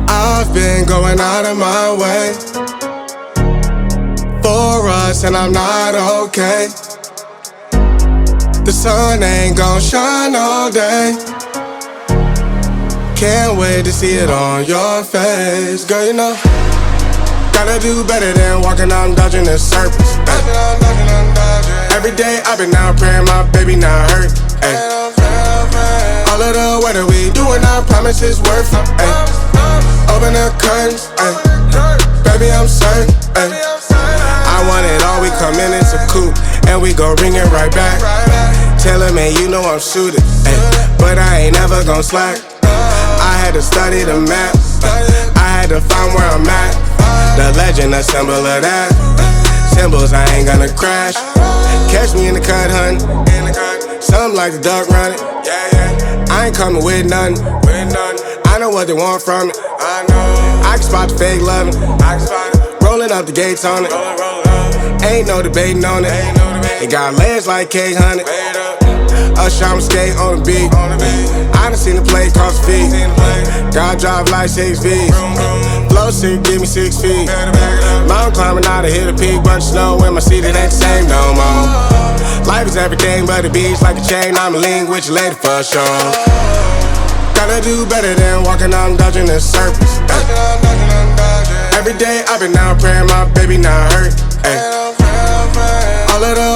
I've been going out of my way for us, and I'm not okay. The sun ain't gon' shine all day. Can't wait to see it on your face. Girl, you know, gotta do better than walking out dodging the surface. Every day I've been out praying my baby not hurt. All of the weather we doing, I promise it's worth it. Open the curtains, baby I'm certain. I want it all, we come in, it's a coupe, and we gon' ring it right back. Tell him, man, you know I'm shooting, but I ain't never gon' slack. I had to study the map, I had to find where I'm at. The legend, a symbol of that. Symbols, I ain't gonna crash. Catch me in the cut, hun. Something like the duck running. I ain't coming with nothing. I know what they want from it. I can spot the fake loving. Rolling up the gates on it. Ain't no debating on it. It got legs like cake, honey. Usher, I'm skate on the beat. I done seen the play cross the feet. God drive like 6 feet. Flow sick, give me 6 feet. Mountain climbing out to hit a peak. Bunch of snow in my seat, it ain't the same no more. Life is everything but the beach, like a chain. I'm a link with your lady for sure. Gotta do better than walking out dodging the surface. Every day I've been out praying my baby not hurt. All of the